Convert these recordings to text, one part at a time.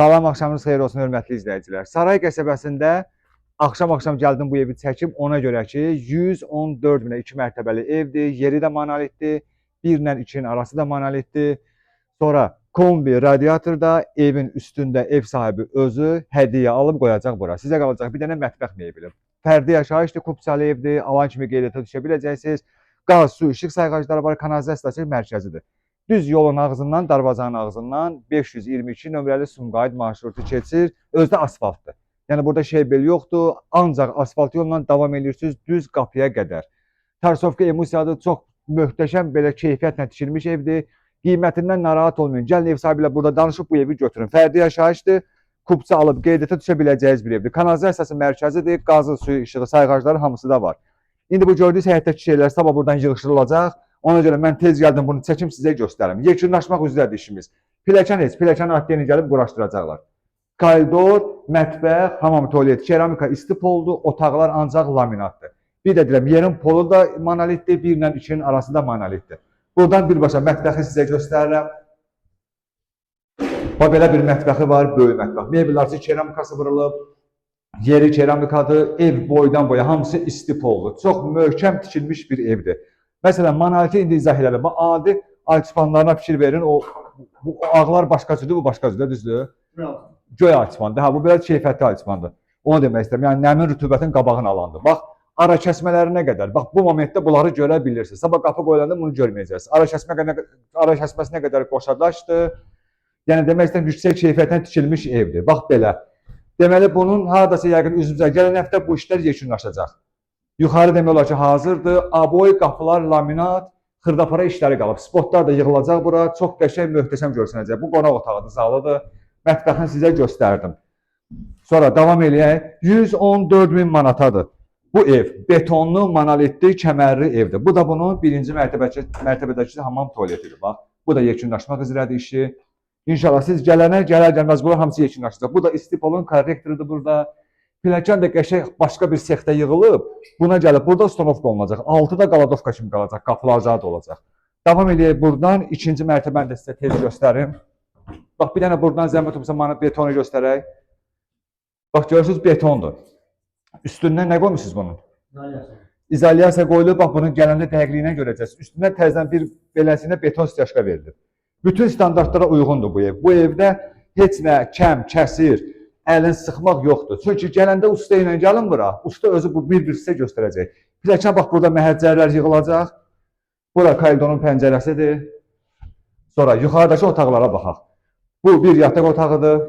Salam, axşamınız xeyir olsun, hörmətli izləyicilər. Saray qəsəbəsində axşam gəldim bu evi çəkim, ona görə ki, 114 minə 2 mərtəbəli evdir, yeri də monolitdir, 1 ilə 2-nin arası da monolitdir. Sonra kombi, radiator da evin üstündə ev sahibi özü hədiyyə alıb qoyacaq bura. Sizə qalacaq bir dənə mətbəx mebeli. Fərdi yaşayışdır, kupçalı evdir, alan kimi qeydiyyata düşə biləcəksiniz. Qaz, su, işıq sayğacları var, kanalizasiya mərkəzidir. Düz yolun ağzından, darvazanın ağzından 522 nömrəli Sumqayıt marşrutu keçir, özdə asfaltdır. Yəni burada şey bel yoxdur, ancaq asfalt yolla davam edirsiniz düz qapıya qədər. Tarsovka Emusiyadır, çox möhtəşəm, belə keyfiyyətlə tikilmiş evdir. Qiymətindən narahat olmayın, gəlin ev sahibi ilə burada danışıb bu evi götürün. Fərdi yaşayışdır, kupça alıb qeydiyyata düşə biləcəyiniz bir evdir. Kanalizasiyası mərkəzidir, qazı, suyu, işığı, sayğacları hamısı da var. İndi bu gördüyünüz həyətdəki şeylər sabah buradan yığışdırılacaq. Ona görə mən tez gəldim, bunu çəkim sizə göstərim. Yekunlaşmaq üzrədir işimiz. Pilləkən heç, pilləkən adliyeni gəlib quraşdıracaqlar. Koridor, mətbəx, hamam tualet, keramika isti poldur, otaqlar ancaq laminatdır. Bir də deyirəm, yerin polu da monolitdir, 1 ilə 2-nin arasında monolitdir. Buradan birbaşa mətbəxi sizə göstərirəm. Belə bir mətbəxi var, böyük mətbəx. Mebellərçi keramikası vurulub, yeri keramikadır, ev boydan boya hamısı isti poldur. Çox möhkəm tikilmiş bir evdir. Məsələn, monoliti indi izah edelim. Adi alçıpanlarına fikir verin. Bu ağlar başqa cürdür, bu başqa cürdür, düzdür? Göy alçıpandır. Bu belə keyfiyyətli alçıpandır. Onu demək istəyirəm. Yəni, nəmin rütubətin qabağını alandır. Bax, ara kəsmələri nə qədər? Bax, bu momentdə bunları görə bilirsiniz. Sabah qapı qoyulanda bunu görməyəcəksiniz. Ara kəsməsi nə qədər qoşadaşdır. Yəni, demək istəyirəm, yüksək keyfiyyətlə tikilmiş evdir. Bax, belə. Deməli, bunun haradasa yəqin üzümüzə gələn həftə bu işlər yekunlaşacaq. Yuxarı demək olar ki, hazırdır. Aboy, qapılar, laminat, xırdapara işləri qalıb. Spotlar da yığılacaq bura. Çox qəşəng, möhtəşəm görsənəcək. Bu qonaq otağıdır, zalıdır. Mətbəxini sizə göstərdim. Sonra davam eləyək. 114 min manatadır. Bu ev betonlu, monolitli, kəmərli evdir. Bu da bunun birinci mərtəbədəki hamam tualetidir. Bax, bu da yekunlaşmaq üzrədir işi. İnşallah siz gələr-gəlməz bunlar hamısı yekunlaşacaq. Bu da istipolun korrektorudur burada. Pilləkən də qəşəng başqa bir sexdə yığılıb, buna gəlib, burada ustanovka olunacaq. Altıda qaladovka kimi qalacaq, qapılar zad olacaq. Davam eləyək buradan, ikinci mərtəbəni də sizə tez göstərim. Bax, bir dənə buradan zəhmət olmasa betonu göstərək. Bax, görürsünüz, betondur. Üstündən nə qoymuşsunuz bunun? İzolyasiya qoyulub, bax, bunun gələndə dəqiqliyinə görəcəksiniz. Üstündən təzdən bir beləsinə beton styaşka verilir. Bütün standartlara uyğundur bu ev. Bu evdə heç nə kəm, kəsir, əlin sıxmaq yoxdur. Çünki gələndə usta ilə gəlin bura, usta özü bu bir sizə göstərəcək. Pilləkən bax, burada məhəccərlər yığılacaq. Bura koridorun pəncərəsidir. Sonra yuxarıdakı otaqlara baxaq. Bu bir yataq otağıdır.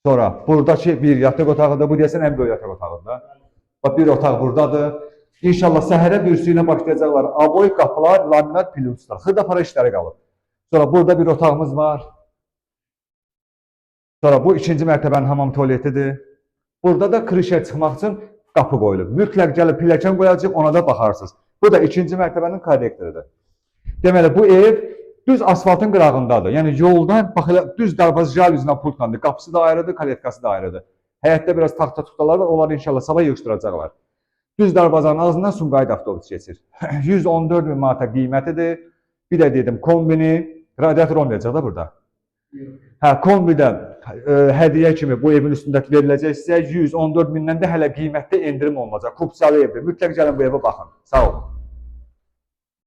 Sonra buradakı bir yataq otağıdır. Bu deyəsən ən böyük yataq otağıdır. Bax, bir otaq buradadır. İnşallah səhərə bir suyuna başlayacaqlar. Aboy, qapılar, laminat, plyuslar. Xırdapara işləri qalıb. Sonra burada bir otağımız var. Sonra bu ikinci mərtəbənin hamam tualetidir. Burada da krişə çıxmaq üçün qapı qoyulub. Mütləq gəlib pilləkən qoyacaq, ona da baxarsınız. Bu da ikinci mərtəbənin korrektorudur. Deməli, bu ev düz asfaltın qırağındadır. Yəni yoldan, bax, düz darvazcal üzrə pultlandır. Qapısı da ayrıdır, kaletkası da ayrıdır. Həyətdə biraz taxta-tuxtalar var, onları inşallah sabah yığışdıracaqlar. Düz darvazanın ağzından Sumqayıt avtobusu keçir. 114 min manata qiymətidir. Bir də dedim, kombini, radiator olmayacaq da burada. Hə, kombidən hədiyyə kimi bu evin üstündəki veriləcək sizə 114 mindən də hələ qiymətdə endirim olunacaq. Kupçalı evdir. Mütləq gəlin bu evə baxın. Sağ olun.